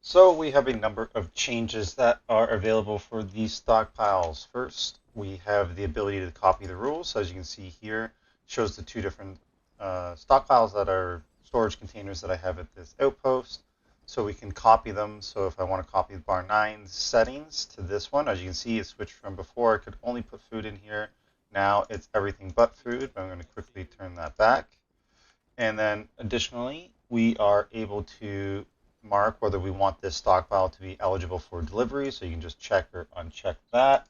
So we have a number of changes that are available for these stockpiles. First, we have the ability to copy the rules. So as you can see here, shows the two different stockpiles that are storage containers that I have at this outpost. So we can copy them. So if I want to copy the bar 9 settings to this one, as you can see, it switched from before I could only put food in here. Now it's everything but food. But I'm going to quickly turn that back. And then additionally, we are able to mark whether we want this stockpile to be eligible for delivery. So you can just check or uncheck that.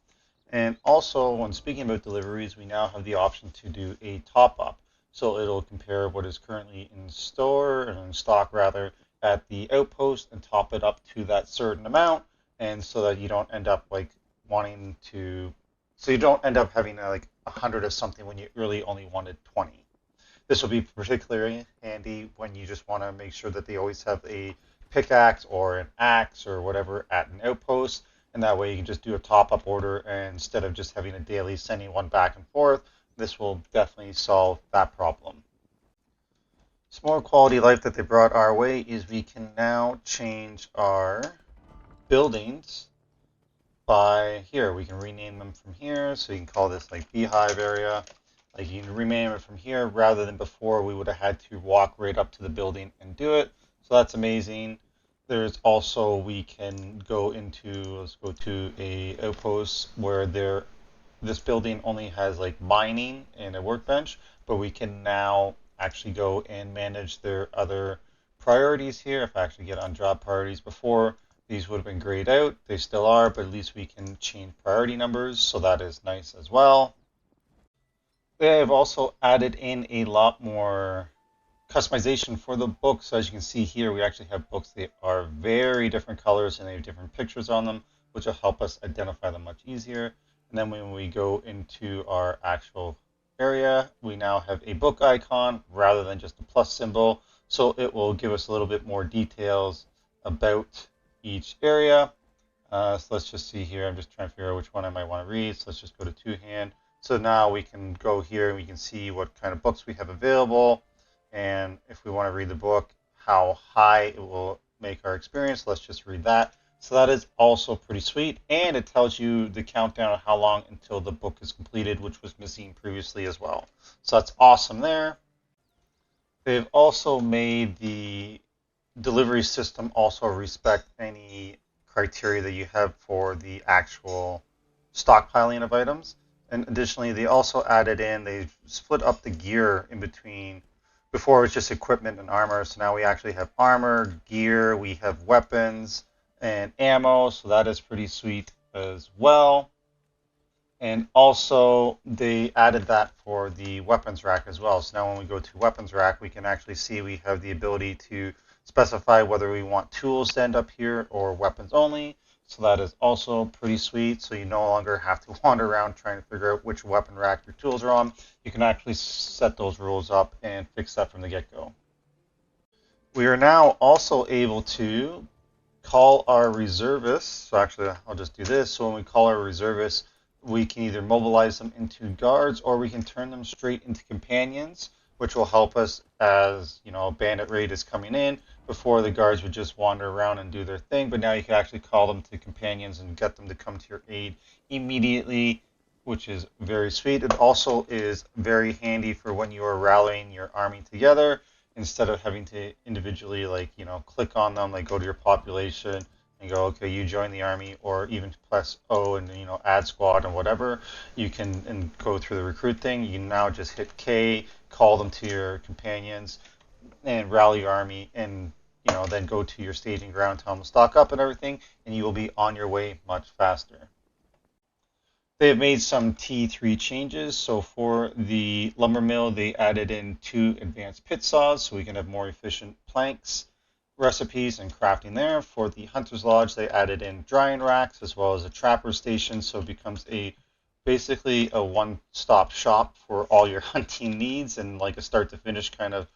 And also, when speaking about deliveries, we now have the option to do a top up. So it'll compare what is currently in store, or in stock rather, at the outpost and top it up to that certain amount. And so that you don't end up like wanting to, so you don't end up having like 100 of something when you really only wanted 20. This will be particularly handy when you just want to make sure that they always have a pickaxe or an axe or whatever at an outpost, and that way you can just do a top-up order, and instead of just having a daily sending one back and forth, this will definitely solve that problem. Some more quality of life that they brought our way is we can now change our buildings by here. We can rename them from here, so you can call this like beehive area. Like you can rename it from here rather than before we would have had to walk right up to the building and do it. So that's amazing. There's also, we can go into, let's go to a outpost where this building only has like mining and a workbench, but we can now actually go and manage their other priorities here. If I actually get on job priorities before, these would have been grayed out. They still are, but at least we can change priority numbers, so that is nice as well. They have also added in a lot more customization for the books. So as you can see here, we actually have books that are very different colors and they have different pictures on them, which will help us identify them much easier. And then when we go into our actual area, we now have a book icon rather than just a plus symbol. So it will give us a little bit more details about each area. So let's just see here. I'm just trying to figure out which one I might want to read. So let's just go to two-hand. So now we can go here and we can see what kind of books we have available. And if we want to read the book, how high it will make our experience. Let's just read that. So that is also pretty sweet. And it tells you the countdown of how long until the book is completed, which was missing previously as well. So that's awesome there. They've also made the delivery system also respect any criteria that you have for the actual stockpiling of items. And additionally, they also added in, they split up the gear in between. Before it was just equipment and armor, so now we actually have armor, gear, we have weapons and ammo, so that is pretty sweet as well. And also, they added that for the weapons rack as well. So now when we go to weapons rack, we can actually see we have the ability to specify whether we want tools to end up here or weapons only. So that is also pretty sweet. So you no longer have to wander around trying to figure out which weapon rack your tools are on. You can actually set those rules up and fix that from the get-go. We are now also able to call our reservists. So actually, I'll just do this. So when we call our reservists, we can either mobilize them into guards or we can turn them straight into companions, which will help us as, you know, a bandit raid is coming in. Before, the guards would just wander around and do their thing, but now you can actually call them to companions and get them to come to your aid immediately, which is very sweet. It also is very handy for when you are rallying your army together, instead of having to individually, like, you know, click on them, like go to your population and go, okay, you join the army, or even press O and, you know, add squad and whatever. You can and go through the recruit thing. You can now just hit K, call them to your companions, and rally your army, and, you know, then go to your staging ground, tell them to stock up and everything, and you will be on your way much faster. They have made some T3 changes. So for the lumber mill, they added in 2 advanced pit saws so we can have more efficient planks recipes and crafting there. For the Hunter's Lodge, they added in drying racks as well as a trapper station, so it becomes basically a one-stop shop for all your hunting needs and like a start to finish kind of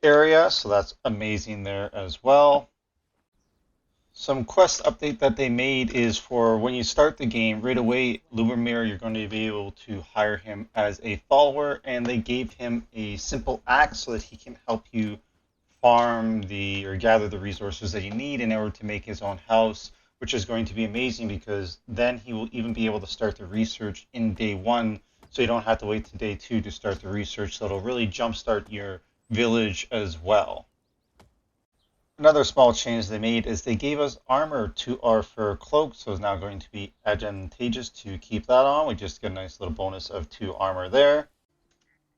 area. So that's amazing there as well. Some quest update that they made is for when you start the game, right away, Lumbermere, you're going to be able to hire him as a follower, and they gave him a simple axe so that he can help you farm or gather the resources that you need in order to make his own house, which is going to be amazing because then he will even be able to start the research in day one, so you don't have to wait to day two to start the research. So it'll really jumpstart your village as well. Another small change they made is they gave us armor to our fur cloak, so it's now going to be advantageous to keep that on. We just get a nice little bonus of 2 armor there.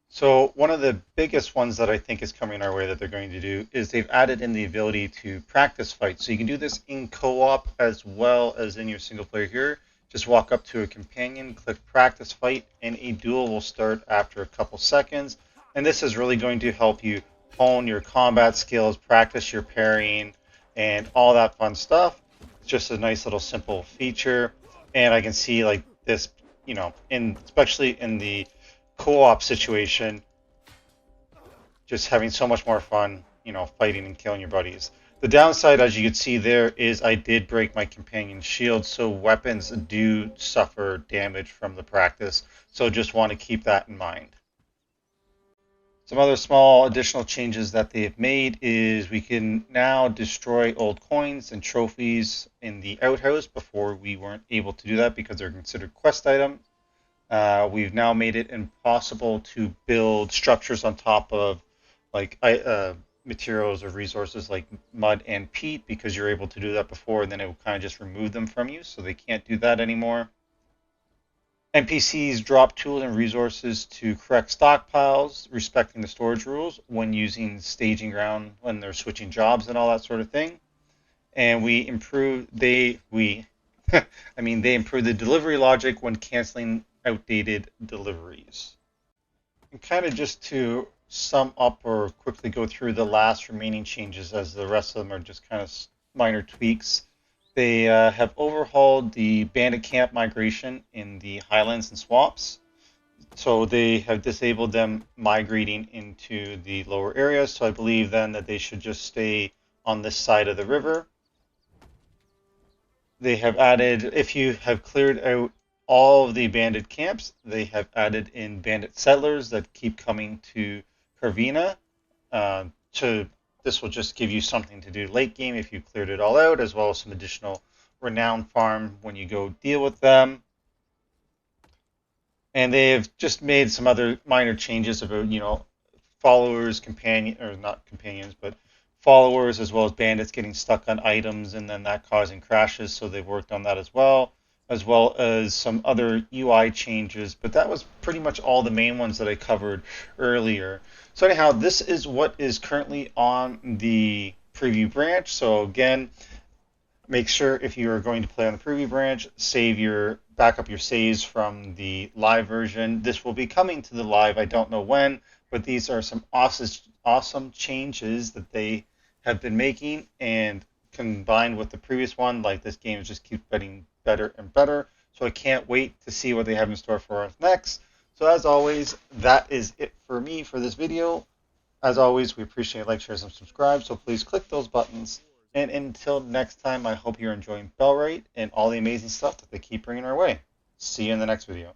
So one of the biggest ones that I think is coming our way that they're going to do is they've added in the ability to practice fight. So you can do this in co-op as well as in your single player here. Just walk up to a companion, click practice fight, and a duel will start after a couple seconds. And this is really going to help you hone your combat skills, practice your parrying, and all that fun stuff. It's just a nice little simple feature. And I can see like this, especially in the co-op situation, just having so much more fun, fighting and killing your buddies. The downside, as you can see there, is I did break my companion's shield, so weapons do suffer damage from the practice, so just want to keep that in mind. Some other small additional changes that they've made is we can now destroy old coins and trophies in the outhouse. Before we weren't able to do that because they're considered quest items. We've now made it impossible to build structures on top of materials or resources like mud and peat, because you're able to do that before, and then it will kind of just remove them from you, so they can't do that anymore. NPCs drop tools and resources to correct stockpiles, respecting the storage rules when using staging ground when they're switching jobs and all that sort of thing. And they improve the delivery logic when canceling outdated deliveries. And kind of just to sum up or quickly go through the last remaining changes, as the rest of them are just kind of minor tweaks. They have overhauled the bandit camp migration in the highlands and swamps. So they have disabled them migrating into the lower areas. So I believe then that they should just stay on this side of the river. They have added, if you have cleared out all of the bandit camps, they have added in bandit settlers that keep coming to Carvina. This will just give you something to do late game if you cleared it all out, as well as some additional renown farm when you go deal with them. And they have just made some other minor changes about, followers, not companions, but followers, as well as bandits getting stuck on items and then that causing crashes. So they've worked on that as well as some other UI changes. But that was pretty much all the main ones that I covered earlier. So anyhow, this is what is currently on the preview branch. So again, make sure if you are going to play on the preview branch, back up your saves from the live version. This will be coming to the live, I don't know when, but these are some awesome changes that they have been making, and combined with the previous one, like, this game just keeps getting better and better. So I can't wait to see what they have in store for us next. So as always, that is it for me for this video. As always, we appreciate like, shares, and subscribe, so please click those buttons. And until next time, I hope you're enjoying BellWright and all the amazing stuff that they keep bringing our way. See you in the next video.